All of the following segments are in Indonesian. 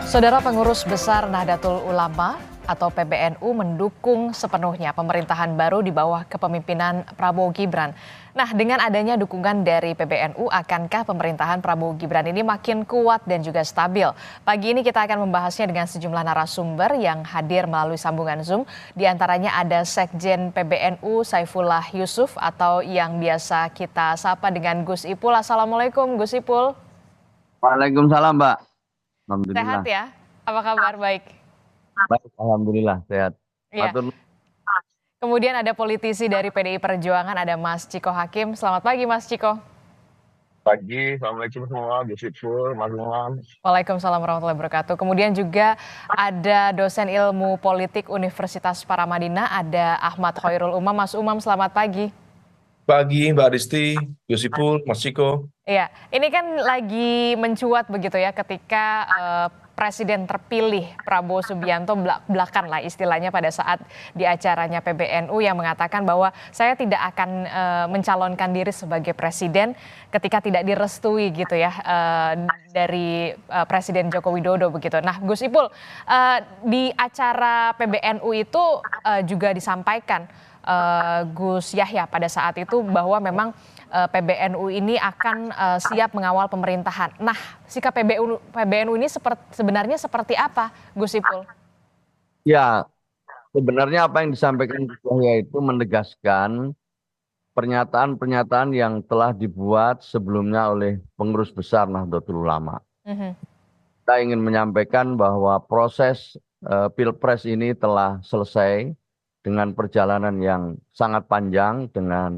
Saudara Pengurus Besar Nahdlatul Ulama atau PBNU mendukung sepenuhnya pemerintahan baru di bawah kepemimpinan Prabowo Gibran. Nah, dengan adanya dukungan dari PBNU, akankah pemerintahan Prabowo Gibran ini makin kuat dan juga stabil? Pagi ini kita akan membahasnya dengan sejumlah narasumber yang hadir melalui sambungan Zoom. Di antaranya ada Sekjen PBNU Saifullah Yusuf atau yang biasa kita sapa dengan Gus Ipul. Assalamualaikum Gus Ipul. Waalaikumsalam, Mbak. Sehat Alhamdulillah. ya? Apa kabar? Baik. Baik, alhamdulillah sehat. Iya. Matur nuwun. Kemudian ada politisi dari PDI Perjuangan, ada Mas Ciko Hakim. Selamat pagi Mas Ciko. Pagi, Assalamualaikum semua, Gus Ipul, Mas Umam. Waalaikumsalam warahmatullahi wabarakatuh. Kemudian juga ada dosen ilmu politik Universitas Paramadina, ada Ahmad Khairul Umam. Mas Umam, selamat pagi. Pagi Mbak Adisti, Gus Ipul, Mas Ciko. Iya, ini kan lagi mencuat begitu ya ketika Presiden terpilih Prabowo Subianto belakan lah istilahnya pada saat di acaranya PBNU yang mengatakan bahwa saya tidak akan mencalonkan diri sebagai presiden ketika tidak direstui gitu ya dari Presiden Joko Widodo begitu. Nah, Gus Ipul, di acara PBNU itu juga disampaikan Gus Yahya pada saat itu bahwa memang PBNU ini akan siap mengawal pemerintahan. Nah, sikap PBNU ini sebenarnya seperti apa, Gus Ipul? Ya, sebenarnya apa yang disampaikan Gus Yahya itu menegaskan pernyataan-pernyataan yang telah dibuat sebelumnya oleh pengurus besar Nahdlatul Ulama. Kita ingin menyampaikan bahwa proses Pilpres ini telah selesai dengan perjalanan yang sangat panjang dengan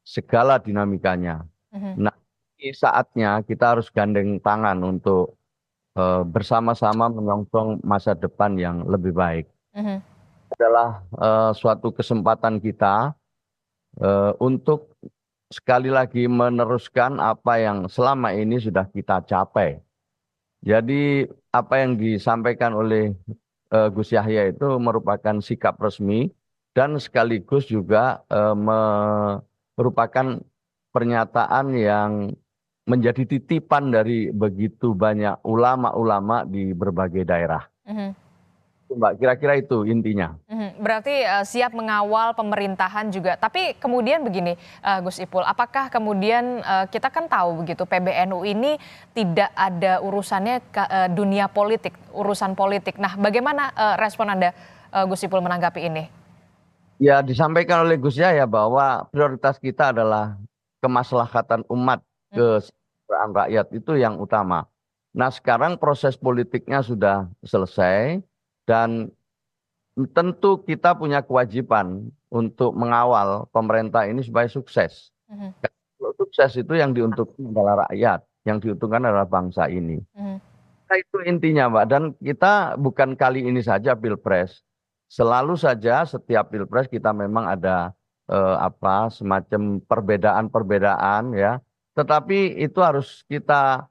segala dinamikanya. Nah, ini saatnya kita harus gandeng tangan untuk bersama-sama menyongsong masa depan yang lebih baik. Adalah suatu kesempatan kita untuk sekali lagi meneruskan apa yang selama ini sudah kita capai. Jadi apa yang disampaikan oleh Gus Yahya itu merupakan sikap resmi dan sekaligus juga merupakan pernyataan yang menjadi titipan dari begitu banyak ulama-ulama di berbagai daerah. Mbak, kira-kira itu intinya. Berarti siap mengawal pemerintahan juga. Tapi kemudian begini, Gus Ipul, apakah kemudian kita kan tahu begitu PBNU ini tidak ada urusannya ke dunia politik, urusan politik. Nah, bagaimana respon Anda, Gus Ipul, menanggapi ini? Ya, disampaikan oleh Gus Yahya bahwa prioritas kita adalah kemaslahatan umat, kesejahteraan rakyat itu yang utama. Nah, sekarang proses politiknya sudah selesai dan tentu kita punya kewajiban untuk mengawal pemerintah ini supaya sukses. Kalau sukses itu yang diuntungkan adalah rakyat, yang diuntungkan adalah bangsa ini. Nah, itu intinya, Mbak. Dan kita bukan kali ini saja Pilpres. Selalu saja setiap Pilpres kita memang ada semacam perbedaan-perbedaan ya. Tetapi itu harus kita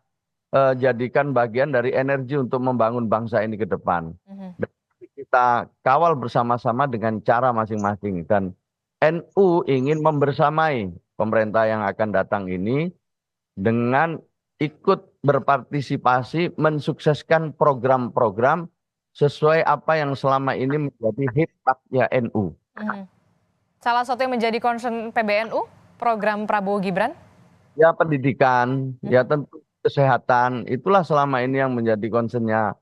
jadikan bagian dari energi untuk membangun bangsa ini ke depan. Dan kita kawal bersama-sama dengan cara masing-masing. Dan NU ingin membersamai pemerintah yang akan datang ini dengan ikut berpartisipasi mensukseskan program-program sesuai apa yang selama ini menjadi hikmatnya NU. Salah satu yang menjadi concern PBNU, program Prabowo Gibran? Ya, pendidikan, ya tentu kesehatan, itulah selama ini yang menjadi concernnya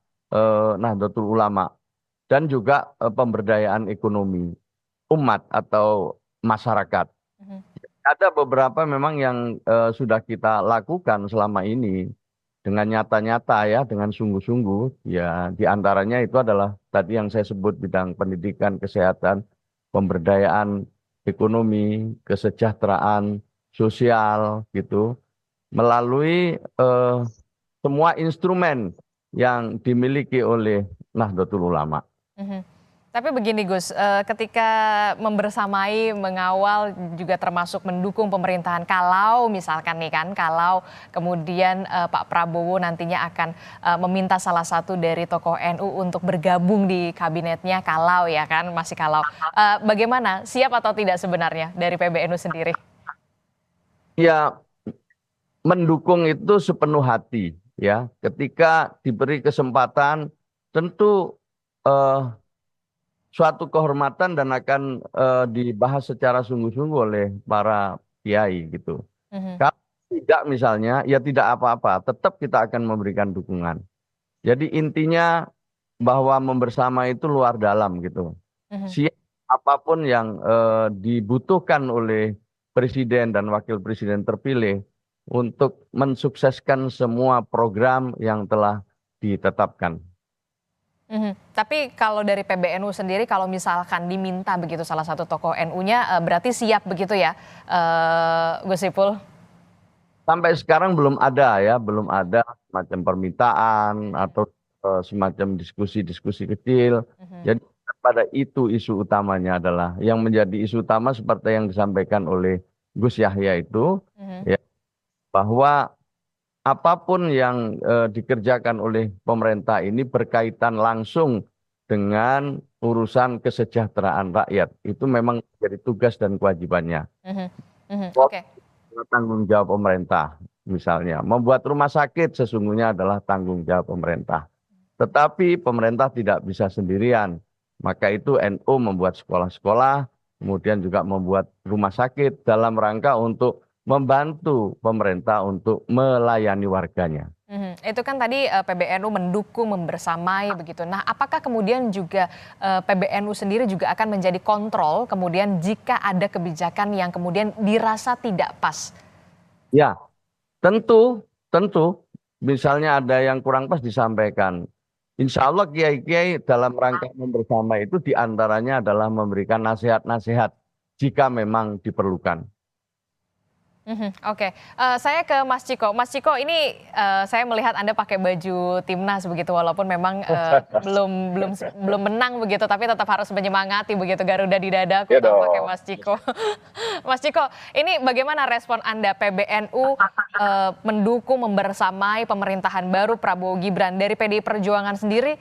Nahdlatul Ulama. Dan juga pemberdayaan ekonomi umat atau masyarakat. Ada beberapa memang yang sudah kita lakukan selama ini dengan nyata-nyata ya, dengan sungguh-sungguh. Ya, diantaranya itu adalah tadi yang saya sebut bidang pendidikan, kesehatan, pemberdayaan ekonomi, kesejahteraan sosial gitu, melalui semua instrumen yang dimiliki oleh Nahdlatul Ulama. Tapi begini Gus, ketika membersamai, mengawal juga termasuk mendukung pemerintahan, kalau misalkan nih kan, kalau kemudian Pak Prabowo nantinya akan meminta salah satu dari tokoh NU untuk bergabung di kabinetnya, kalau ya kan, masih kalau. Bagaimana, siap atau tidak sebenarnya dari PBNU sendiri? Ya, mendukung itu sepenuh hati ya, ketika diberi kesempatan tentu eh, suatu kehormatan dan akan dibahas secara sungguh-sungguh oleh para kiai gitu. Mhm, Kalau tidak misalnya, ya tidak apa-apa, tetap kita akan memberikan dukungan. Jadi intinya bahwa membersama itu luar dalam gitu. mhm, Siap apapun yang dibutuhkan oleh presiden dan wakil presiden terpilih untuk mensukseskan semua program yang telah ditetapkan. mhm. Tapi kalau dari PBNU sendiri kalau misalkan diminta begitu salah satu tokoh NU-nya, berarti siap begitu ya, Gus Ipul? Sampai sekarang belum ada ya, belum ada semacam permintaan atau semacam diskusi-diskusi kecil. Mhm, Jadi pada itu isu utamanya adalah yang menjadi isu utama seperti yang disampaikan oleh Gus Yahya itu mhm, ya, bahwa apapun yang dikerjakan oleh pemerintah ini berkaitan langsung dengan urusan kesejahteraan rakyat. Itu memang jadi tugas dan kewajibannya. mhm, mhm, oke. Tanggung jawab pemerintah, misalnya. Membuat rumah sakit sesungguhnya adalah tanggung jawab pemerintah. Tetapi pemerintah tidak bisa sendirian. Maka itu NU membuat sekolah-sekolah, kemudian juga membuat rumah sakit dalam rangka untuk membantu pemerintah untuk melayani warganya. Mhm, itu kan tadi, PBNU mendukung, membersamai begitu. Nah, apakah kemudian juga, PBNU sendiri juga akan menjadi kontrol kemudian jika ada kebijakan yang kemudian dirasa tidak pas? Ya, tentu, tentu. Misalnya ada yang kurang pas disampaikan. Insya Allah kiai-kiai dalam rangka membersama itu diantaranya adalah memberikan nasihat-nasihat jika memang diperlukan. Mhm, oke. Saya ke Mas Ciko. Mas Ciko ini, saya melihat Anda pakai baju timnas begitu walaupun memang, belum belum belum menang begitu, tapi tetap harus menyemangati begitu Garuda di dadaku Ya tampaknya dong. Mas Ciko. Mas Ciko, ini bagaimana respon Anda PBNU, mendukung membersamai pemerintahan baru Prabowo Gibran. Dari PDI Perjuangan sendiri,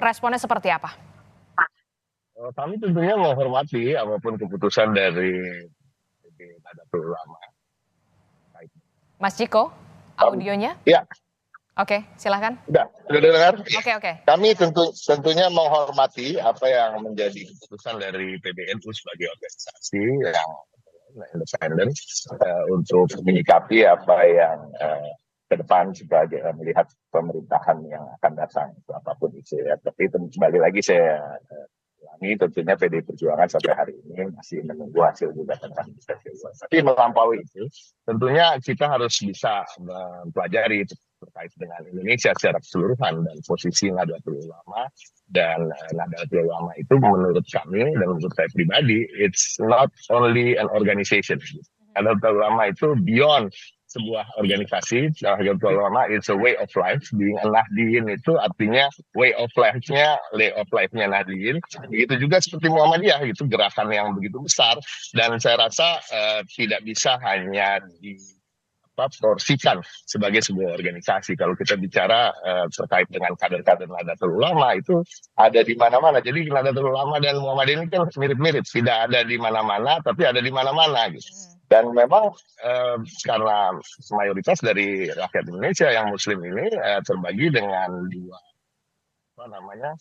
responnya seperti apa? Kami tentunya menghormati apapun keputusan dari Nahdlatul Ulama. Mas Ciko, Kami, audionya? ya, Oke, silakan. sudah dengar? Oke, oke. Kami tentunya menghormati apa yang menjadi keputusan dari PBNU sebagai organisasi yang independen untuk menyikapi apa yang ke depan sebagai melihat pemerintahan yang akan datang itu apapun itu ya. Tapi kembali lagi saya ulangi tentunya PDI Perjuangan sampai hari ini masih menunggu hasil gugatan kami. Tapi melampaui itu tentunya kita harus bisa mempelajari terkait dengan Indonesia secara keseluruhan dan posisi Nahdlatul Ulama dan Nahdlatul Ulama itu menurut kami dan menurut saya pribadi it's not only an organization. Nahdlatul Ulama itu beyond sebuah organisasi. Nahdlatul Ulama it's a way of life. Being a Nahdliyin itu artinya way of life-nya Nahdliyin. Begitu juga seperti Muhammadiyah itu gerakan yang begitu besar dan saya rasa tidak bisa hanya porsikan sebagai sebuah organisasi. Kalau kita bicara terkait dengan kader-kader Nahdlatul Ulama itu ada di mana-mana. Jadi Nahdlatul Ulama dan Muhammadiyah ini kan mirip-mirip, tidak ada di mana-mana, tapi ada di mana-mana gitu. Dan memang karena mayoritas dari rakyat Indonesia yang Muslim ini terbagi dengan dua apa namanya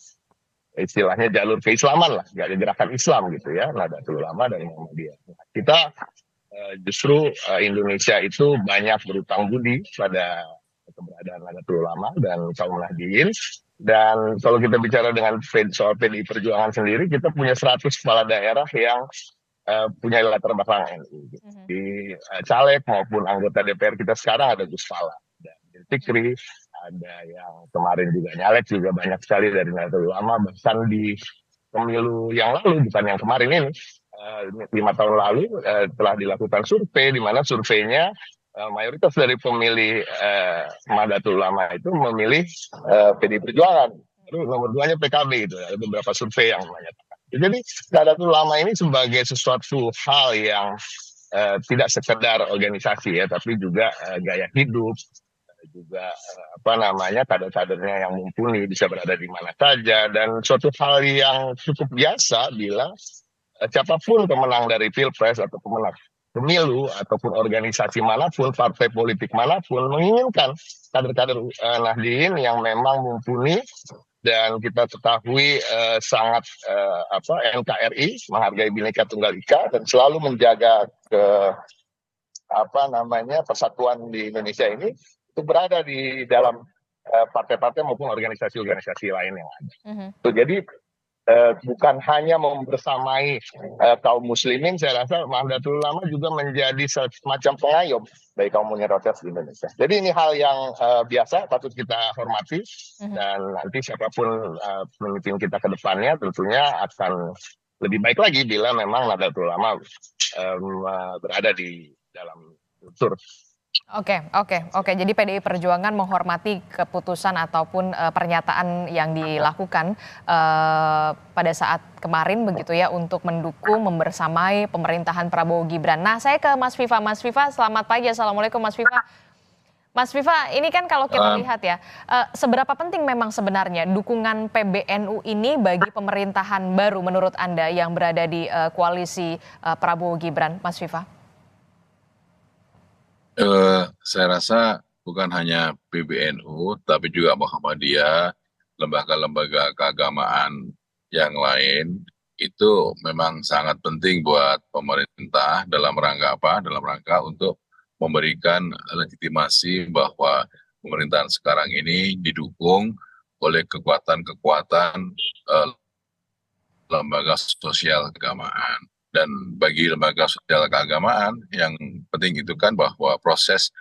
istilahnya jalur keislaman lah, gerakan Islam gitu ya, Nahdlatul Ulama dan Muhammadiyah. Kita justru Indonesia itu banyak berutang budi pada keberadaan Nahdlatul Ulama dan kaum Nahdliyin. Dan kalau kita bicara dengan soal PDI Perjuangan sendiri, kita punya 100 kepala daerah yang punya latar belakang NU. Di caleg maupun anggota DPR kita sekarang ada Gus Fala, ada Fikri, ada yang kemarin juga nyalek juga banyak sekali dari Nahdlatul Ulama. Bahkan di pemilu yang lalu, bukan yang kemarin ini, 5 tahun lalu telah dilakukan survei di mana surveinya mayoritas dari pemilih Nahdlatul Ulama itu memilih PDI Perjuangan. Lalu nomor 2-nya PKB itu ada beberapa survei yang menyatakan. Jadi Nahdlatul Ulama ini sebagai sesuatu hal yang tidak sekedar organisasi ya, tapi juga gaya hidup, juga apa namanya kader-kadernya yang mumpuni bisa berada di mana saja dan suatu hal yang cukup biasa bila siapapun pemenang dari Pilpres atau pemenang pemilu ataupun organisasi manapun, partai politik manapun menginginkan kader-kader Nahdien yang memang mumpuni dan kita ketahui sangat NKRI, menghargai Bhinneka Tunggal Ika dan selalu menjaga persatuan di Indonesia ini itu berada di dalam partai-partai maupun organisasi-organisasi lain yang ada. Jadi bukan hanya membersamai kaum muslimin, saya rasa Nahdlatul Ulama juga menjadi semacam pengayom bagi kaum minoritas di Indonesia. Jadi ini hal yang biasa patut kita hormati dan nanti siapapun pemimpin kita ke depannya tentunya akan lebih baik lagi bila memang Nahdlatul Ulama berada di dalam kultur. Oke. Jadi PDI Perjuangan menghormati keputusan ataupun pernyataan yang dilakukan pada saat kemarin begitu ya untuk mendukung membersamai pemerintahan Prabowo Gibran. Nah, saya ke Mas Viva. Mas Viva, selamat pagi. Assalamualaikum Mas Viva. Mas Viva, ini kan kalau kita lihat ya, seberapa penting memang sebenarnya dukungan PBNU ini bagi pemerintahan baru menurut Anda yang berada di koalisi Prabowo Gibran, Mas Viva? Saya rasa bukan hanya PBNU, tapi juga Muhammadiyah, lembaga-lembaga keagamaan yang lain, itu memang sangat penting buat pemerintah dalam rangka apa? Dalam rangka untuk memberikan legitimasi bahwa pemerintahan sekarang ini didukung oleh kekuatan-kekuatan lembaga sosial keagamaan. Dan bagi lembaga sosial keagamaan yang penting itu kan bahwa proses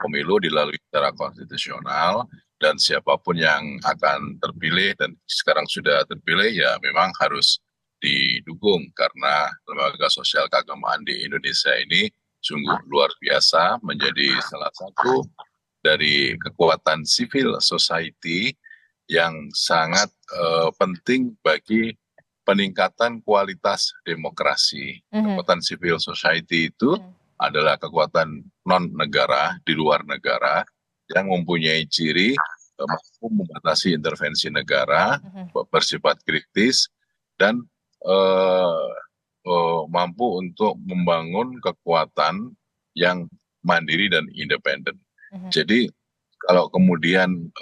pemilu dilalui secara konstitusional dan siapapun yang akan terpilih dan sekarang sudah terpilih ya memang harus didukung karena lembaga sosial keagamaan di Indonesia ini sungguh luar biasa menjadi salah satu dari kekuatan civil society yang sangat penting bagi peningkatan kualitas demokrasi. Kekuatan civil society itu adalah kekuatan non-negara di luar negara yang mempunyai ciri mampu membatasi intervensi negara, bersifat kritis, dan mampu untuk membangun kekuatan yang mandiri dan independen. Jadi kalau kemudian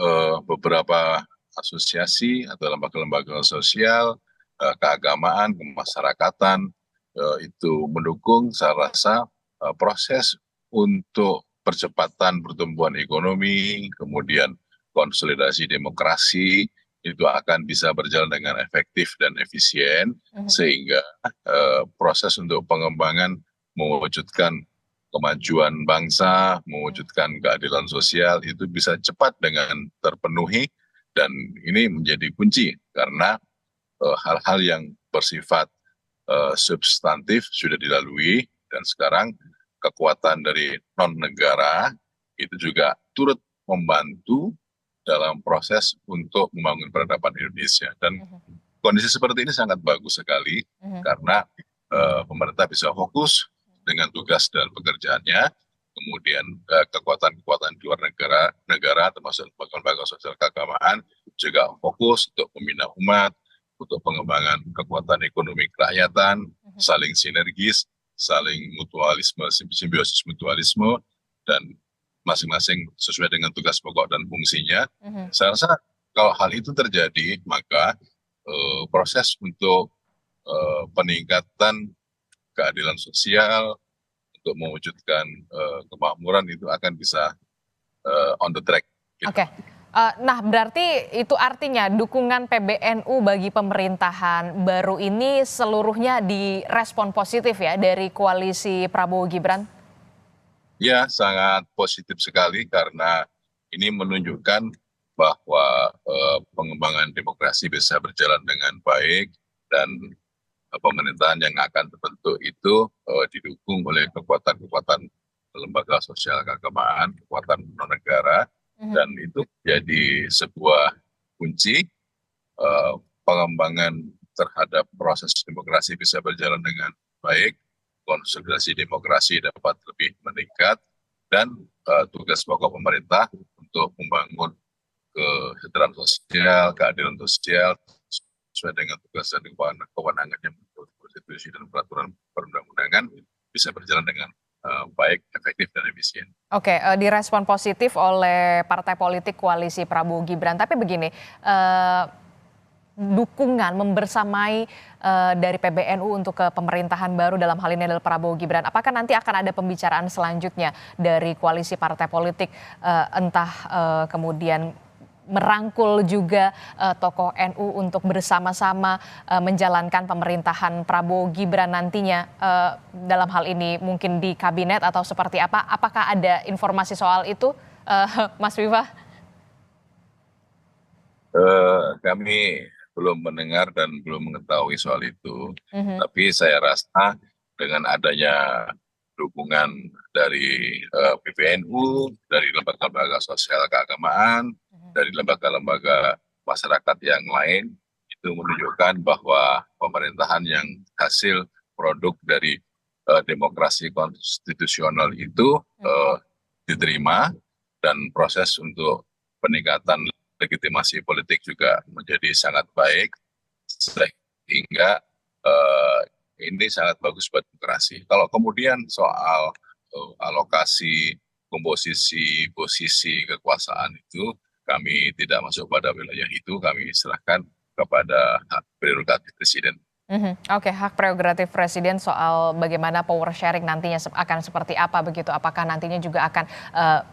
beberapa asosiasi atau lembaga-lembaga sosial keagamaan, kemasyarakatan itu mendukung, saya rasa proses untuk percepatan pertumbuhan ekonomi, kemudian konsolidasi demokrasi itu akan bisa berjalan dengan efektif dan efisien, sehingga proses untuk pengembangan mewujudkan kemajuan bangsa, mewujudkan keadilan sosial itu bisa cepat dengan terpenuhi, dan ini menjadi kunci karena hal-hal yang bersifat substantif sudah dilalui dan sekarang kekuatan dari non-negara itu juga turut membantu dalam proses untuk membangun peradaban Indonesia. Dan kondisi seperti ini sangat bagus sekali karena pemerintah bisa fokus dengan tugas dan pekerjaannya, kemudian kekuatan-kekuatan di luar negara termasuk lembaga sosial keagamaan juga fokus untuk membina umat, untuk pengembangan kekuatan ekonomi kerakyatan, saling sinergis, saling mutualisme, simbiosis mutualisme, dan masing-masing sesuai dengan tugas pokok dan fungsinya. Saya rasa kalau hal itu terjadi, maka proses untuk peningkatan keadilan sosial, untuk mewujudkan kemakmuran itu akan bisa on the track. Gitu. Oke. Nah, berarti itu artinya dukungan PBNU bagi pemerintahan baru ini seluruhnya direspon positif ya dari koalisi Prabowo Gibran? Ya, sangat positif sekali karena ini menunjukkan bahwa pengembangan demokrasi bisa berjalan dengan baik dan pemerintahan yang akan terbentuk itu didukung oleh kekuatan-kekuatan lembaga sosial keagamaan, kekuatan non-negara, dan itu jadi sebuah kunci pengembangan terhadap proses demokrasi bisa berjalan dengan baik, konsolidasi demokrasi dapat lebih meningkat, dan tugas pokok pemerintah untuk membangun kesejahteraan sosial, keadilan sosial sesuai dengan tugas dan kewenangannya menurut konstitusi dan peraturan perundang-undangan bisa berjalan dengan baik, efektif, dan efisien. Oke, direspon positif oleh partai politik koalisi Prabowo Gibran. Tapi begini, dukungan membersamai dari PBNU untuk ke pemerintahan baru dalam hal ini adalah Prabowo Gibran. Apakah nanti akan ada pembicaraan selanjutnya dari koalisi partai politik, entah kemudian merangkul juga tokoh NU untuk bersama-sama menjalankan pemerintahan Prabowo Gibran nantinya, dalam hal ini mungkin di kabinet atau seperti apa? Apakah ada informasi soal itu, Mas Viva? Kami belum mendengar dan belum mengetahui soal itu, tapi saya rasa dengan adanya dukungan dari PBNU, dari lembaga-lembaga sosial keagamaan, dari lembaga-lembaga masyarakat yang lain, itu menunjukkan bahwa pemerintahan yang hasil produk dari demokrasi konstitusional itu diterima, dan proses untuk peningkatan legitimasi politik juga menjadi sangat baik, sehingga ini sangat bagus buat demokrasi. Kalau kemudian soal alokasi, komposisi, posisi kekuasaan itu, kami tidak masuk pada wilayah itu, kami serahkan kepada hak prerogatif Presiden. Oke, hak prerogatif Presiden soal bagaimana power sharing nantinya akan seperti apa begitu? Apakah nantinya juga akan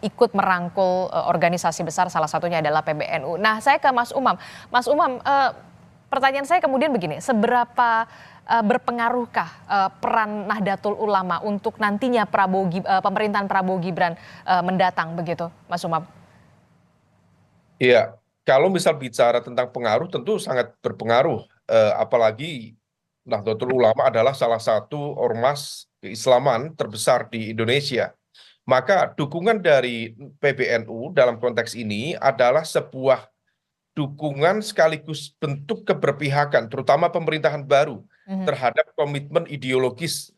ikut merangkul organisasi besar, salah satunya adalah PBNU. Nah, saya ke Mas Umam. Mas Umam, pertanyaan saya kemudian begini, seberapa berpengaruhkah peran Nahdlatul Ulama untuk nantinya pemerintahan Prabowo Gibran mendatang begitu, Mas Umam? Iya, kalau misal bicara tentang pengaruh tentu sangat berpengaruh, apalagi Nahdlatul Ulama adalah salah satu ormas keislaman terbesar di Indonesia. Maka dukungan dari PBNU dalam konteks ini adalah sebuah dukungan sekaligus bentuk keberpihakan, terutama pemerintahan baru terhadap komitmen ideologis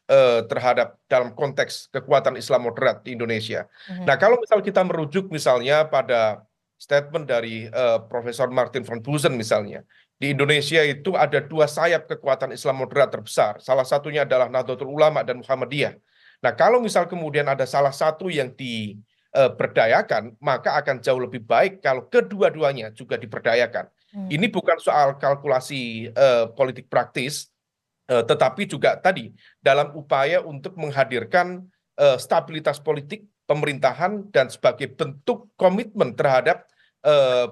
terhadap dalam konteks kekuatan Islam moderat di Indonesia. Nah, kalau misal kita merujuk misalnya pada statement dari Profesor Martin van Busen misalnya, di Indonesia itu ada dua sayap kekuatan Islam moderat terbesar. Salah satunya adalah Nahdlatul Ulama dan Muhammadiyah. Nah, kalau misal kemudian ada salah satu yang diberdayakan, maka akan jauh lebih baik kalau kedua-duanya juga diberdayakan. Ini bukan soal kalkulasi politik praktis, tetapi juga tadi dalam upaya untuk menghadirkan stabilitas politik pemerintahan dan sebagai bentuk komitmen terhadap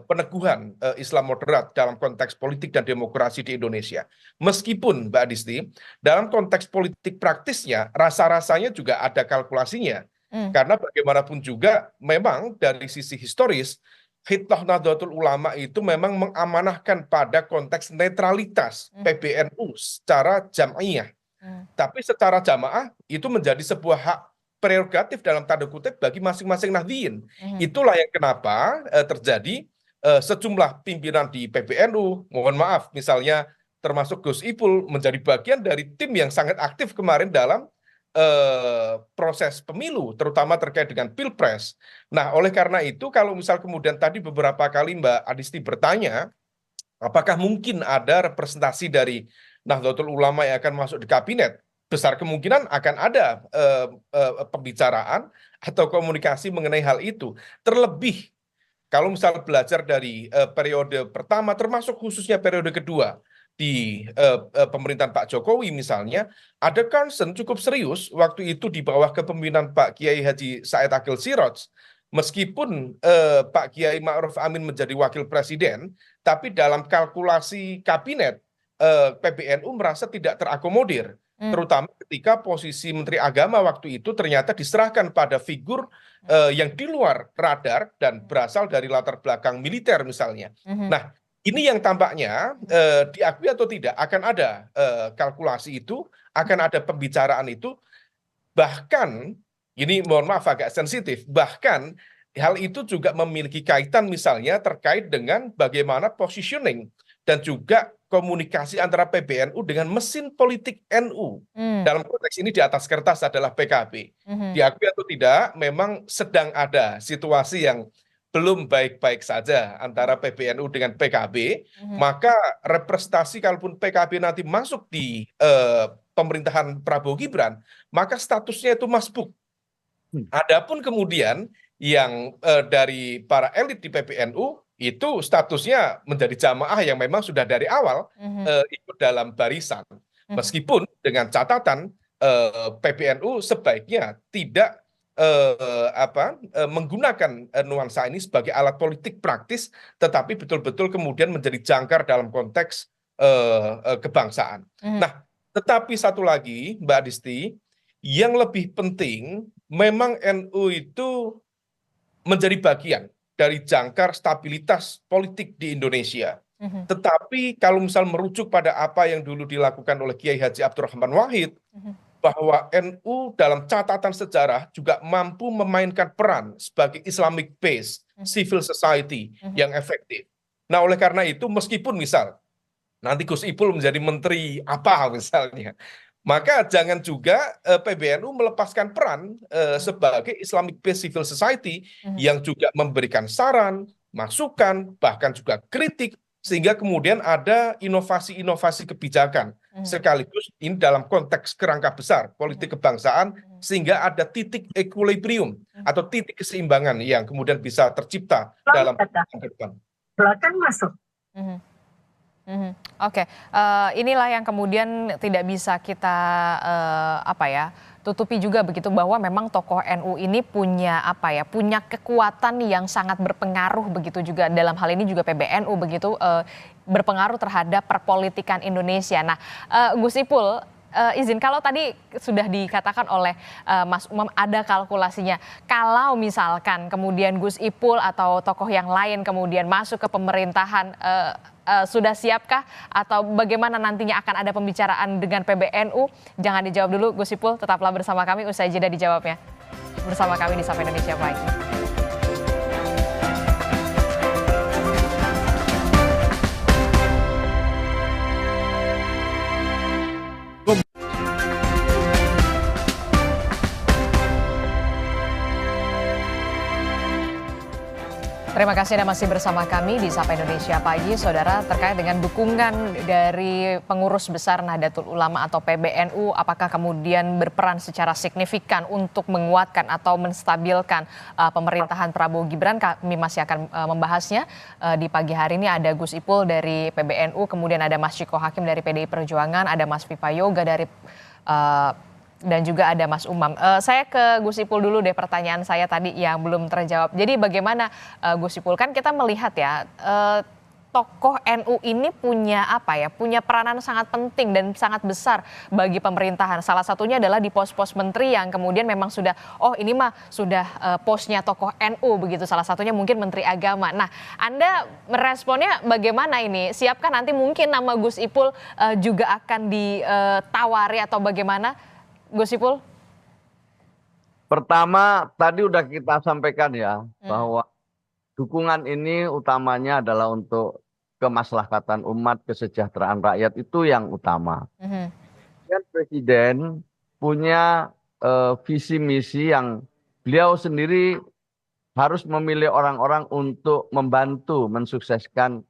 peneguhan Islam moderat dalam konteks politik dan demokrasi di Indonesia. Meskipun Mbak Adisti, dalam konteks politik praktisnya, rasa-rasanya juga ada kalkulasinya. Karena bagaimanapun juga memang dari sisi historis, Hitlah Nahdlatul Ulama itu memang mengamanahkan pada konteks netralitas PBNU secara jam'iyah. Tapi secara jamaah itu menjadi sebuah hak prerogatif dalam tanda kutip bagi masing-masing Nahdliyin. Itulah yang kenapa terjadi sejumlah pimpinan di PBNU, mohon maaf misalnya termasuk Gus Ipul menjadi bagian dari tim yang sangat aktif kemarin dalam proses pemilu, terutama terkait dengan Pilpres. Nah, oleh karena itu kalau misal kemudian tadi beberapa kali Mbak Adisti bertanya, apakah mungkin ada representasi dari Nahdlatul Ulama yang akan masuk di kabinet? Besar kemungkinan akan ada pembicaraan atau komunikasi mengenai hal itu. Terlebih kalau misal belajar dari periode pertama, termasuk khususnya periode kedua di pemerintahan Pak Jokowi misalnya, ada concern cukup serius waktu itu di bawah kepemimpinan Pak Kiai Haji Said Akil Siroj. Meskipun Pak Kiai Ma'ruf Amin menjadi wakil presiden, tapi dalam kalkulasi kabinet PBNU merasa tidak terakomodir. Terutama ketika posisi Menteri Agama waktu itu ternyata diserahkan pada figur yang di luar radar dan berasal dari latar belakang militer misalnya. Nah, ini yang tampaknya diakui atau tidak akan ada kalkulasi itu, akan ada pembicaraan itu, bahkan ini mohon maaf agak sensitif, bahkan hal itu juga memiliki kaitan misalnya terkait dengan bagaimana positioning dan juga komunikasi antara PBNU dengan mesin politik NU. Dalam konteks ini di atas kertas adalah PKB. Diakui atau tidak, memang sedang ada situasi yang belum baik-baik saja antara PBNU dengan PKB, maka representasi kalaupun PKB nanti masuk di pemerintahan Prabowo Gibran, maka statusnya itu masbuk. Adapun kemudian yang dari para elit di PBNU itu statusnya menjadi jamaah yang memang sudah dari awal ikut dalam barisan. Meskipun dengan catatan PBNU sebaiknya tidak menggunakan nuansa ini sebagai alat politik praktis, tetapi betul-betul kemudian menjadi jangkar dalam konteks kebangsaan. Nah, tetapi satu lagi, Mbak Disti, yang lebih penting, memang NU itu menjadi bagian dari jangkar stabilitas politik di Indonesia. Tetapi kalau misal merujuk pada apa yang dulu dilakukan oleh Kiai Haji Abdurrahman Wahid, bahwa NU dalam catatan sejarah juga mampu memainkan peran sebagai Islamic base, civil society yang efektif. Nah, oleh karena itu, meskipun misal nanti Gus Ipul menjadi menteri apa misalnya, maka jangan juga PBNU melepaskan peran sebagai Islamic Based Civil Society yang juga memberikan saran, masukan, bahkan juga kritik, sehingga kemudian ada inovasi-inovasi kebijakan. Sekaligus ini dalam konteks kerangka besar politik kebangsaan, sehingga ada titik equilibrium atau titik keseimbangan yang kemudian bisa tercipta dalam ke depan. Silakan masuk. Oke, inilah yang kemudian tidak bisa kita tutupi juga begitu, bahwa memang tokoh NU ini punya punya kekuatan yang sangat berpengaruh begitu juga, dalam hal ini juga PBNU begitu, berpengaruh terhadap perpolitikan Indonesia. Nah, Gus Ipul, izin, kalau tadi sudah dikatakan oleh Mas Umam ada kalkulasinya, kalau misalkan kemudian Gus Ipul atau tokoh yang lain kemudian masuk ke pemerintahan, sudah siapkah atau bagaimana nantinya akan ada pembicaraan dengan PBNU? Jangan dijawab dulu Gus Ipul, tetaplah bersama kami, usai jeda dijawabnya bersama kami di Sapa Indonesia Pagi. Terima kasih Anda masih bersama kami di Sapa Indonesia Pagi, Saudara. Terkait dengan dukungan dari pengurus besar Nahdlatul Ulama atau PBNU, apakah kemudian berperan secara signifikan untuk menguatkan atau menstabilkan pemerintahan Prabowo Gibran? Kami masih akan membahasnya. Di pagi hari ini ada Gus Ipul dari PBNU, kemudian ada Mas Ciko Hakim dari PDI Perjuangan, ada Mas Viva Yoga dari dan juga ada Mas Umam. Saya ke Gus Ipul dulu deh, pertanyaan saya tadi yang belum terjawab. Jadi bagaimana Gus Ipul, kan kita melihat ya tokoh NU ini punya punya peranan sangat penting dan sangat besar bagi pemerintahan. Salah satunya adalah di pos-pos menteri yang kemudian memang sudah, ini mah sudah posnya tokoh NU begitu. Salah satunya mungkin Menteri Agama. Nah, Anda meresponnya bagaimana ini? Siapkah nanti mungkin nama Gus Ipul juga akan ditawari atau bagaimana? Gus Ipul? Pertama, tadi udah kita sampaikan ya, bahwa dukungan ini utamanya adalah untuk kemaslahatan umat, kesejahteraan rakyat, itu yang utama. Dan Presiden punya visi misi yang beliau sendiri harus memilih orang-orang untuk membantu mensukseskan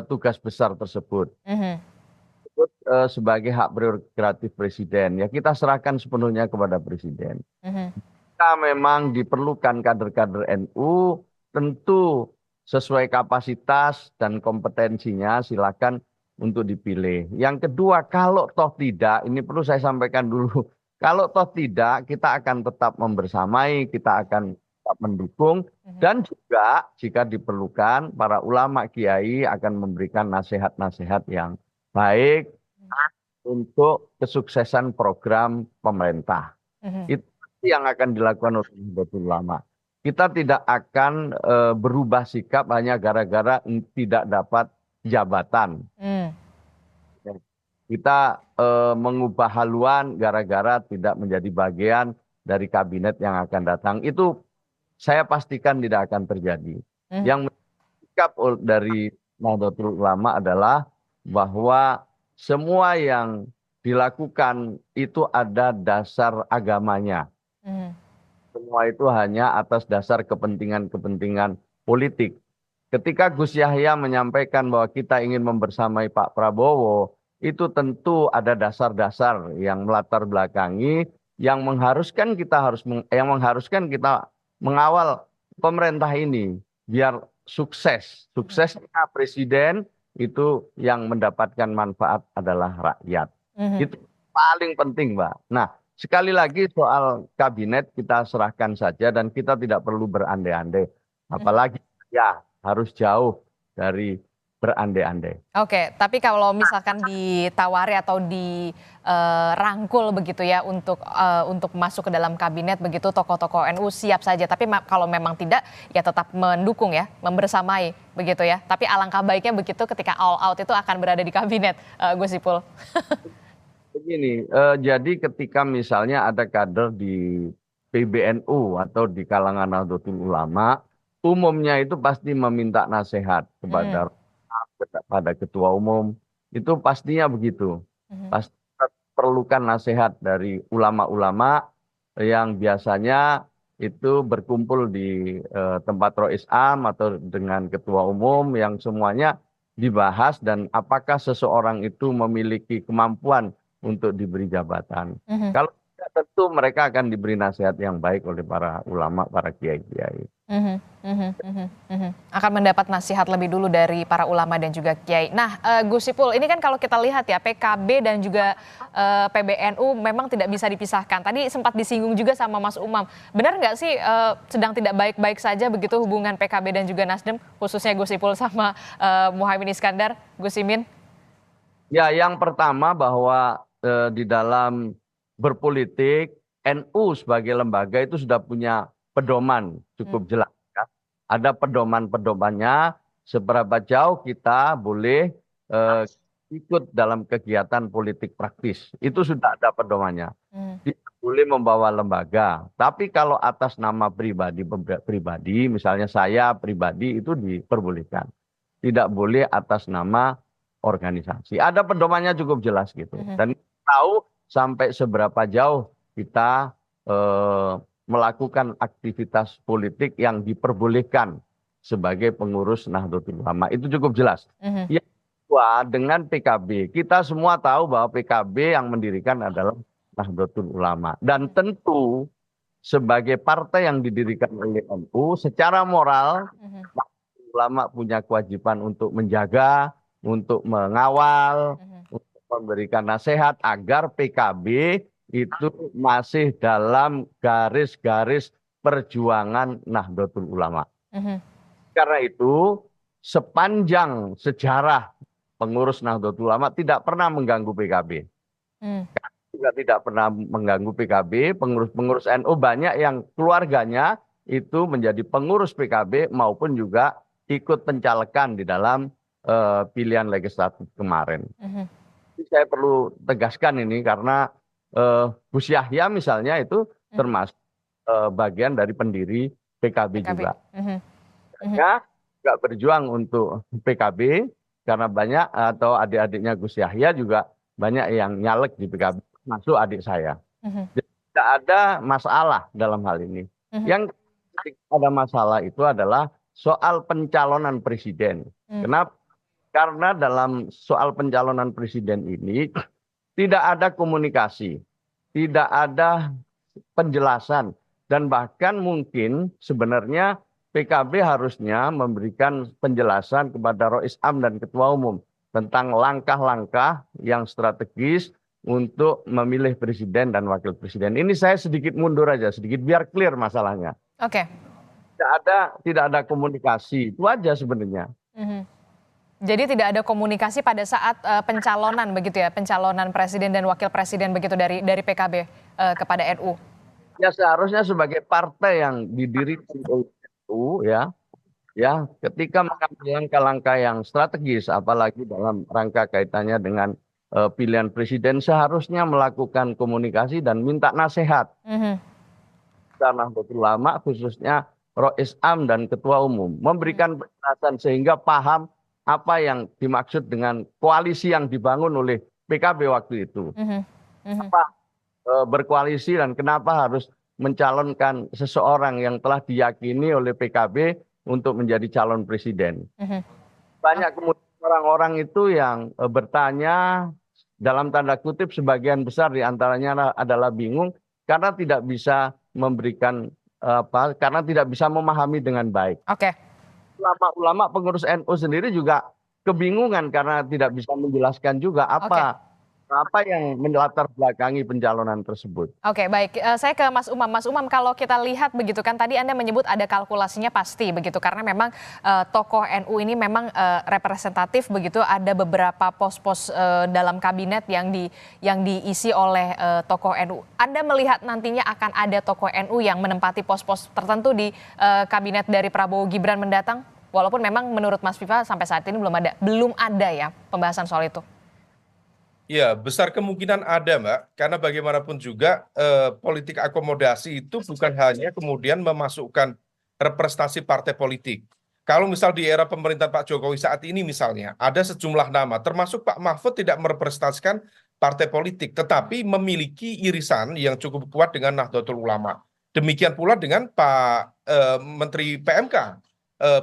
tugas besar tersebut. Sebagai hak prerogatif Presiden, ya kita serahkan sepenuhnya kepada Presiden. Kita memang diperlukan kader-kader NU, tentu sesuai kapasitas dan kompetensinya silakan untuk dipilih. Yang kedua, kalau toh tidak, ini perlu saya sampaikan dulu, kalau toh tidak, kita akan tetap membersamai, kita akan tetap mendukung, dan juga jika diperlukan para ulama kiai akan memberikan nasihat-nasihat yang baik untuk kesuksesan program pemerintah. Itu yang akan dilakukan oleh Nahdlatul Ulama. Kita tidak akan berubah sikap hanya gara-gara tidak dapat jabatan. Kita mengubah haluan gara-gara tidak menjadi bagian dari kabinet yang akan datang. Itu saya pastikan tidak akan terjadi. Yang sikap dari Nahdlatul Ulama adalah bahwa semua yang dilakukan itu ada dasar agamanya. Semua itu hanya atas dasar kepentingan-kepentingan politik. Ketika Gus Yahya menyampaikan bahwa kita ingin membersamai Pak Prabowo, itu tentu ada dasar-dasar yang melatar belakangi yang mengharuskan kita mengawal pemerintah ini biar sukses. Suksesnya presiden itu yang mendapatkan manfaat adalah rakyat. Itu paling penting, Mbak. Nah, sekali lagi soal kabinet kita serahkan saja dan kita tidak perlu berandai-andai. Apalagi ya harus jauh dari berandai-andai. Oke, tapi kalau misalkan ditawari atau dirangkul begitu ya untuk masuk ke dalam kabinet begitu tokoh-tokoh NU siap saja. Tapi kalau memang tidak ya tetap mendukung ya, membersamai begitu ya. Tapi alangkah baiknya begitu ketika all out itu akan berada di kabinet, Gus Ipul. Begini, jadi ketika misalnya ada kader di PBNU atau di kalangan Nahdlatul Ulama, umumnya itu pasti meminta nasihat pada ketua umum, itu pastinya begitu. Pasti perlukan nasihat dari ulama-ulama yang biasanya itu berkumpul di tempat Rois Am atau dengan ketua umum yang semuanya dibahas dan apakah seseorang itu memiliki kemampuan untuk diberi jabatan. Kalau tidak, tentu mereka akan diberi nasihat yang baik oleh para ulama, para kiai-kiai. Akan mendapat nasihat lebih dulu dari para ulama dan juga kiai. Nah, Gus Ipul, ini kan kalau kita lihat ya PKB dan juga PBNU memang tidak bisa dipisahkan. Tadi sempat disinggung juga sama Mas Umam. Benar nggak sih sedang tidak baik-baik saja begitu hubungan PKB dan juga Nasdem, khususnya Gus Ipul sama Muhaimin Iskandar, Gus Imin? Ya, yang pertama bahwa di dalam berpolitik, NU sebagai lembaga itu sudah punya pedoman cukup jelas. Ya. Ada pedoman-pedomannya seberapa jauh kita boleh ikut dalam kegiatan politik praktis. Itu sudah ada pedomannya. Tidak boleh membawa lembaga. Tapi kalau atas nama pribadi, misalnya saya pribadi itu diperbolehkan. Tidak boleh atas nama organisasi. Ada pedomannya cukup jelas gitu. Dan tahu sampai seberapa jauh kita melakukan aktivitas politik yang diperbolehkan sebagai pengurus Nahdlatul Ulama. Itu cukup jelas. Yang kedua, dengan PKB. Kita semua tahu bahwa PKB yang mendirikan adalah Nahdlatul Ulama. Dan tentu sebagai partai yang didirikan oleh NU, secara moral, Nahdlatul Ulama punya kewajiban untuk menjaga, untuk mengawal, untuk memberikan nasihat agar PKB itu masih dalam garis-garis perjuangan Nahdlatul Ulama. Karena itu sepanjang sejarah pengurus Nahdlatul Ulama tidak pernah mengganggu PKB. Juga tidak pernah mengganggu PKB, pengurus-pengurus NU banyak yang keluarganya itu menjadi pengurus PKB maupun juga ikut pencalekan di dalam pilihan legislatif kemarin. Saya perlu tegaskan ini karena Gus Yahya misalnya itu termasuk bagian dari pendiri PKB juga. Ya, nggak berjuang untuk PKB karena banyak atau adik-adiknya Gus Yahya juga banyak yang nyalek di PKB, masuk adik saya. Tidak ada masalah dalam hal ini. Yang ada masalah itu adalah soal pencalonan presiden. Kenapa? Karena dalam soal pencalonan presiden ini tidak ada komunikasi, tidak ada penjelasan, dan bahkan mungkin sebenarnya PKB harusnya memberikan penjelasan kepada Rois Am dan Ketua Umum tentang langkah-langkah yang strategis untuk memilih presiden dan wakil presiden. Ini saya sedikit mundur aja, sedikit biar clear masalahnya. Oke. Tidak ada komunikasi, itu aja sebenarnya. Jadi tidak ada komunikasi pada saat pencalonan begitu ya, pencalonan presiden dan wakil presiden begitu dari PKB kepada NU. Ya seharusnya sebagai partai yang didirikan oleh NU ya ketika mengambil langkah-langkah yang strategis, apalagi dalam rangka kaitannya dengan pilihan presiden, seharusnya melakukan komunikasi dan minta nasihat. Karena Nahdlatul Ulama khususnya Rois Am dan Ketua Umum memberikan penjelasan sehingga paham apa yang dimaksud dengan koalisi yang dibangun oleh PKB waktu itu. Apa berkoalisi dan kenapa harus mencalonkan seseorang yang telah diyakini oleh PKB untuk menjadi calon presiden. Banyak kemudian orang-orang itu yang bertanya, dalam tanda kutip sebagian besar diantaranya adalah bingung, karena tidak bisa memberikan karena tidak bisa memahami dengan baik. Oke. Ulama-ulama pengurus NU sendiri juga kebingungan karena tidak bisa menjelaskan juga apa yang melatar belakangi pencalonan tersebut. Oke, baik. Saya ke Mas Umam. Mas Umam, kalau kita lihat begitu kan tadi Anda menyebut ada kalkulasinya pasti begitu karena memang tokoh NU ini memang representatif begitu, ada beberapa pos-pos dalam kabinet yang diisi oleh tokoh NU. Anda melihat nantinya akan ada tokoh NU yang menempati pos-pos tertentu di kabinet dari Prabowo Gibran mendatang? Walaupun memang menurut Mas Viva sampai saat ini belum ada ya pembahasan soal itu. Ya, besar kemungkinan ada, Mbak. Karena bagaimanapun juga politik akomodasi itu bukan hanya kemudian memasukkan representasi partai politik. Kalau misal di era pemerintahan Pak Jokowi saat ini misalnya, ada sejumlah nama, termasuk Pak Mahfud tidak merepresentasikan partai politik, tetapi memiliki irisan yang cukup kuat dengan Nahdlatul Ulama. Demikian pula dengan Pak Menteri PMK.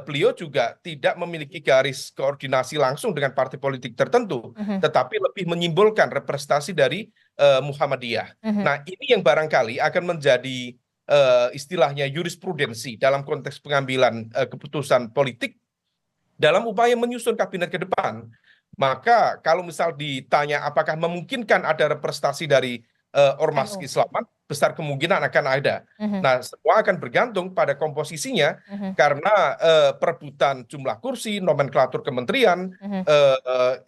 Beliau juga tidak memiliki garis koordinasi langsung dengan partai politik tertentu, tetapi lebih menyimbolkan representasi dari Muhammadiyah. Nah, ini yang barangkali akan menjadi istilahnya jurisprudensi dalam konteks pengambilan keputusan politik dalam upaya menyusun kabinet ke depan. Maka kalau misal ditanya apakah memungkinkan ada representasi dari ormas keislaman, besar kemungkinan akan ada. Nah, semua akan bergantung pada komposisinya karena perebutan jumlah kursi, nomenklatur kementerian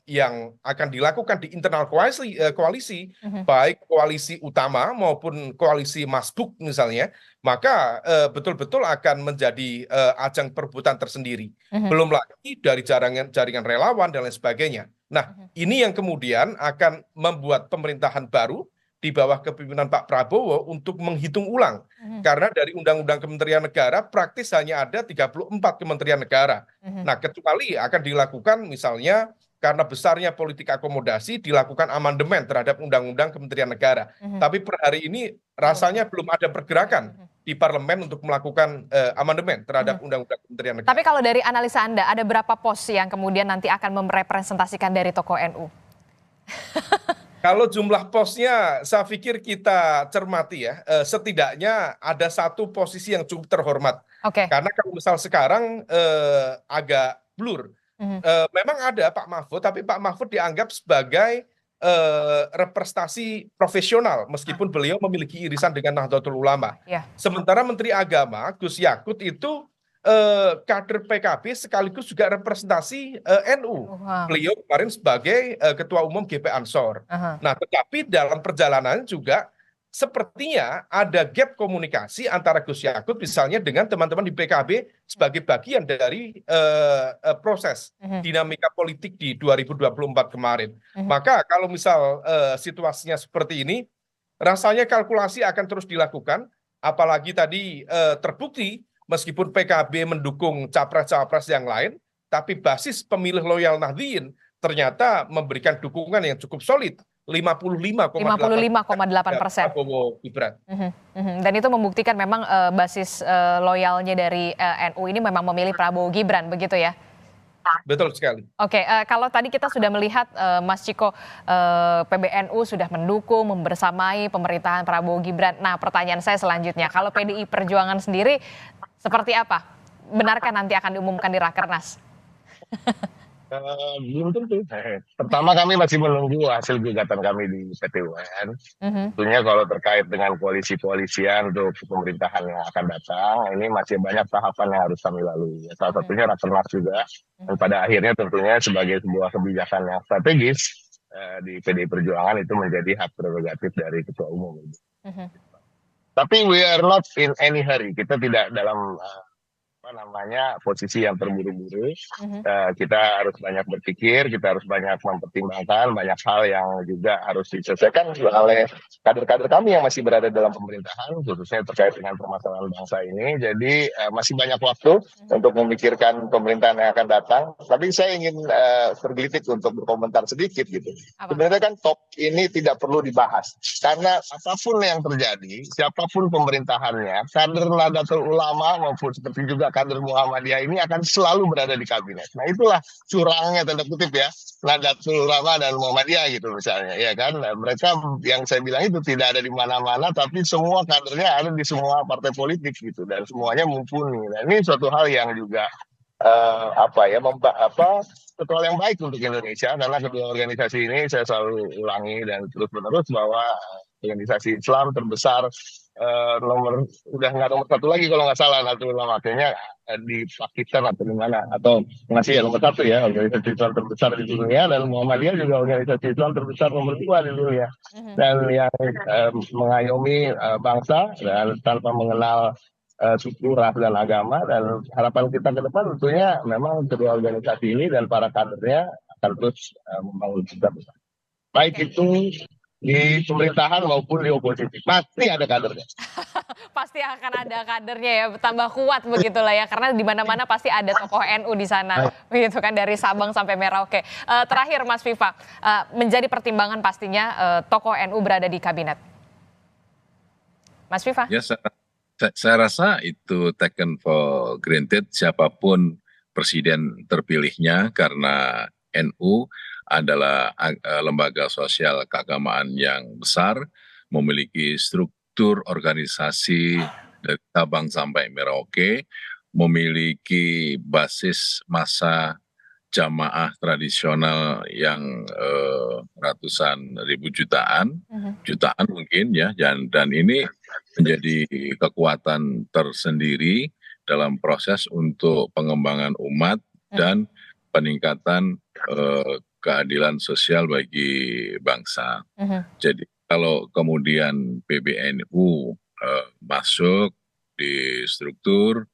yang akan dilakukan di internal koalisi, baik koalisi utama maupun koalisi masbuk misalnya, maka betul-betul akan menjadi ajang perebutan tersendiri. Belum lagi dari jaringan relawan dan lain sebagainya. Nah, ini yang kemudian akan membuat pemerintahan baru di bawah kepemimpinan Pak Prabowo untuk menghitung ulang. Karena dari Undang-Undang Kementerian Negara praktis hanya ada 34 Kementerian Negara. Nah, kecuali akan dilakukan misalnya karena besarnya politik akomodasi dilakukan amandemen terhadap Undang-Undang Kementerian Negara. Tapi per hari ini rasanya belum ada pergerakan di parlemen untuk melakukan amandemen terhadap Undang-Undang Kementerian Negara. Tapi kalau dari analisa Anda, ada berapa pos yang kemudian nanti akan merepresentasikan dari tokoh NU? Kalau jumlah posnya, saya pikir kita cermati ya, setidaknya ada satu posisi yang cukup terhormat. Karena kalau misal sekarang agak blur. Memang ada Pak Mahfud, tapi Pak Mahfud dianggap sebagai representasi profesional, meskipun beliau memiliki irisan dengan Nahdlatul Ulama. Sementara Menteri Agama, Gus Yakut itu kader PKB sekaligus juga representasi NU. Beliau kemarin sebagai Ketua Umum GP Ansor. Nah, tetapi dalam perjalanan juga sepertinya ada gap komunikasi antara Gus Yakut misalnya dengan teman-teman di PKB sebagai bagian dari proses dinamika politik di 2024 kemarin. Maka kalau misal situasinya seperti ini, rasanya kalkulasi akan terus dilakukan, apalagi tadi terbukti meskipun PKB mendukung capres-capres yang lain, tapi basis pemilih loyal Nahdliyin ternyata memberikan dukungan yang cukup solid, 55,8% Prabowo Gibran. Dan itu membuktikan memang basis loyalnya dari NU ini memang memilih Prabowo Gibran, begitu ya? Betul sekali. Oke, kalau tadi kita sudah melihat Mas Ciko, PBNU sudah mendukung, membersamai pemerintahan Prabowo Gibran. Nah, pertanyaan saya selanjutnya, kalau PDI Perjuangan sendiri seperti apa? Benarkah nanti akan diumumkan di Rakernas? Belum tentu. Pertama, kami masih menunggu hasil gugatan kami di PT UN. Tentunya kalau terkait dengan koalisi-koalisian untuk pemerintahan yang akan datang, ini masih banyak tahapan yang harus kami lalui. Salah satunya Rakernas juga. Dan pada akhirnya tentunya sebagai sebuah kebijakan yang strategis di PDI Perjuangan itu menjadi hak prerogatif dari Ketua Umum. Tapi we are not in any hurry. Kita tidak dalam posisi yang terburu-buru. Kita harus banyak berpikir, kita harus banyak mempertimbangkan banyak hal yang juga harus diselesaikan oleh kader-kader kami yang masih berada dalam pemerintahan, khususnya terkait dengan permasalahan bangsa ini. Jadi masih banyak waktu untuk memikirkan pemerintahan yang akan datang. Tapi saya ingin tergelitik untuk berkomentar sedikit gitu. Sebenarnya kan top ini tidak perlu dibahas karena apapun yang terjadi, siapapun pemerintahannya, kader Nahdlatul Ulama maupun seperti juga kader kader Muhammadiyah ini akan selalu berada di kabinet. Nah itulah curangnya tanda kutip ya, Nahdlatul Ulama dan Muhammadiyah gitu misalnya, ya kan. Nah, mereka yang saya bilang itu tidak ada di mana-mana, tapi semua kadernya ada di semua partai politik gitu, dan semuanya mumpuni. Nah ini suatu hal yang juga suatu hal yang baik untuk Indonesia, karena kedua organisasi ini saya selalu ulangi dan terus menerus bahwa organisasi Islam terbesar, udah nggak nomor satu lagi kalau nggak salah Nahdlatul Ulama, makanya di Pakistan atau di mana, atau masih ya nomor satu ya, organisasi Islam terbesar di dunia, dan Muhammadiyah juga organisasi Islam terbesar nomor dua di dunia, dan yang mengayomi bangsa dan tanpa mengenal suku, ras, dan agama. Dan harapan kita ke depan tentunya memang kedua organisasi ini dan para kadernya akan terus membangun kita bersama. Baik itu di pemerintahan maupun di oposisi, pasti ada kadernya. Pasti akan ada kadernya ya, tambah kuat begitulah ya, karena di mana-mana pasti ada tokoh NU di sana, begitu kan, dari Sabang sampai Merauke. Terakhir Mas Viva, menjadi pertimbangan pastinya tokoh NU berada di kabinet. Mas Viva? Ya, saya rasa itu taken for granted siapapun presiden terpilihnya, karena NU adalah lembaga sosial keagamaan yang besar, memiliki struktur organisasi dari Sabang sampai Merauke, memiliki basis massa jamaah tradisional yang ratusan ribu jutaan mungkin ya, dan ini menjadi kekuatan tersendiri dalam proses untuk pengembangan umat dan peningkatan keadilan sosial bagi bangsa. Jadi kalau kemudian PBNU masuk di struktur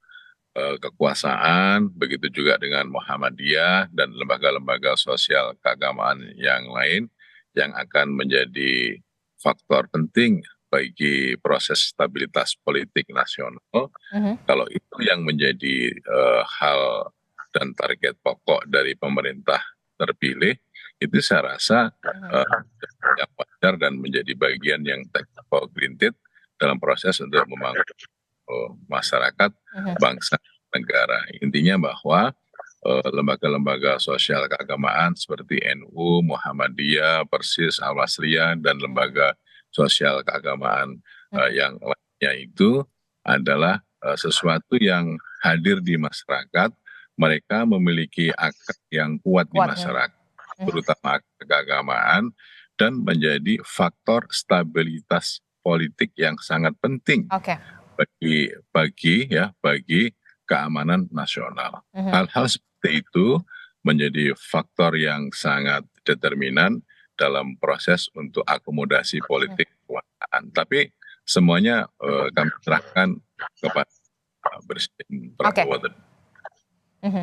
kekuasaan, begitu juga dengan Muhammadiyah dan lembaga-lembaga sosial keagamaan yang lain yang akan menjadi faktor penting bagi proses stabilitas politik nasional. Kalau itu yang menjadi hal dan target pokok dari pemerintah terpilih, itu saya rasa yang wajar dan menjadi bagian yang taken for granted dalam proses untuk membangun masyarakat, bangsa, negara. Intinya bahwa lembaga-lembaga sosial keagamaan seperti NU, Muhammadiyah, Persis, Al-Wasliyah, dan lembaga sosial keagamaan yang lainnya itu adalah sesuatu yang hadir di masyarakat. Mereka memiliki akar yang kuat di masyarakat, terutama akar keagamaan, dan menjadi faktor stabilitas politik yang sangat penting bagi keamanan nasional. Hal-hal seperti itu menjadi faktor yang sangat determinan dalam proses untuk akomodasi politik kekuasaan. Tapi semuanya kami serahkan kepada Presiden Prabowo.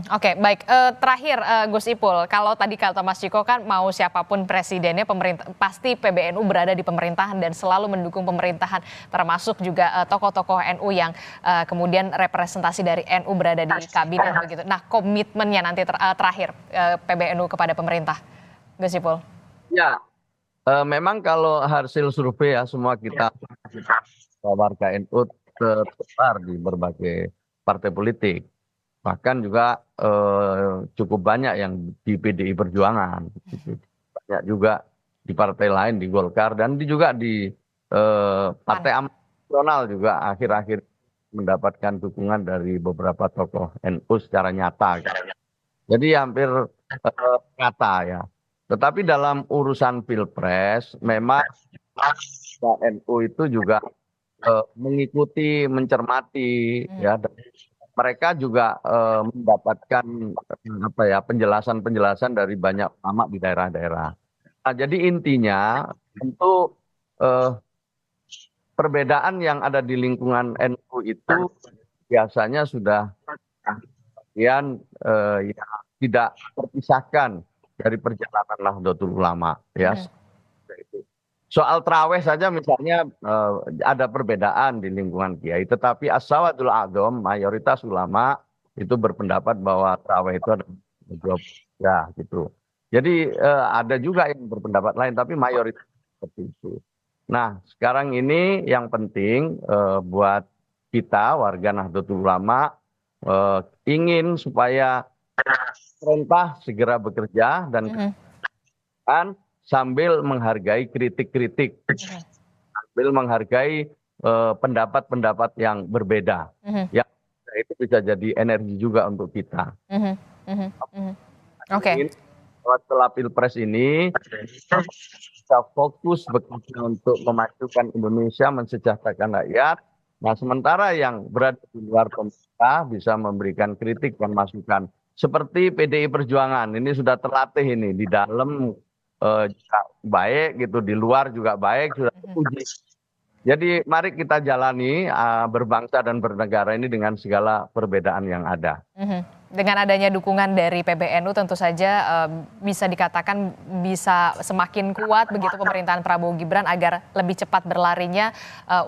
Oke, baik. Terakhir Gus Ipul, kalau tadi kata Mas Ciko kan mau siapapun presidennya, pemerintah pasti PBNU berada di pemerintahan dan selalu mendukung pemerintahan, termasuk juga tokoh-tokoh NU yang kemudian representasi dari NU berada di kabinet begitu. Nah, komitmennya nanti terakhir PBNU kepada pemerintah, Gus Ipul. Ya, memang kalau hasil survei ya, semua kita warga NU tersebar di berbagai partai politik. Bahkan juga cukup banyak yang di PDI Perjuangan, banyak juga di partai lain, di Golkar, dan juga di Partai Amanat Nasional juga akhir-akhir mendapatkan dukungan dari beberapa tokoh NU secara nyata. Jadi hampir nyata ya. Tetapi dalam urusan Pilpres memang NU itu juga mengikuti, mencermati ya. Mereka juga mendapatkan penjelasan-penjelasan dari banyak ulama di daerah-daerah. Nah, jadi intinya tentu perbedaan yang ada di lingkungan NU itu biasanya sudah yang tidak terpisahkan dari perjalanan Nahdlatul Ulama ya. Soal traweh saja misalnya ada perbedaan di lingkungan kiai, tetapi as-sawadul a'dham, mayoritas ulama itu berpendapat bahwa traweh itu ada ya gitu. Jadi ada juga yang berpendapat lain, tapi mayoritas seperti itu. Nah, sekarang ini yang penting buat kita warga Nahdlatul Ulama ingin supaya pemerintah segera bekerja dan sambil menghargai kritik-kritik, sambil menghargai pendapat-pendapat yang berbeda. Ya, itu bisa jadi energi juga untuk kita. Oke. Setelah Pilpres ini kita fokus bekerja untuk memajukan Indonesia, mensejahterakan rakyat. Nah, sementara yang berada di luar pemerintah bisa memberikan kritik dan masukan. Seperti PDI Perjuangan, ini sudah terlatih ini, di dalam juga baik gitu, di luar juga baik, sudah teruji. Jadi mari kita jalani berbangsa dan bernegara ini dengan segala perbedaan yang ada. Dengan adanya dukungan dari PBNU tentu saja bisa dikatakan bisa semakin kuat begitu pemerintahan Prabowo Gibran agar lebih cepat berlarinya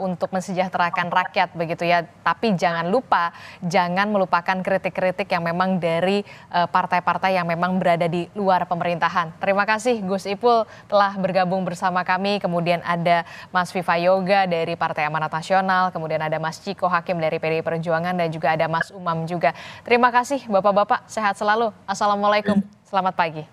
untuk mensejahterakan rakyat begitu ya. Tapi jangan lupa, jangan melupakan kritik-kritik yang memang dari partai-partai yang memang berada di luar pemerintahan. Terima kasih Gus Ipul telah bergabung bersama kami. Kemudian ada Mas Viva Yoga dari Partai Amanat Nasional, kemudian ada Mas Ciko Hakim dari PDI Perjuangan dan juga ada Mas Umam juga. Terima kasih Bapak-bapak, sehat selalu. Assalamualaikum, selamat pagi.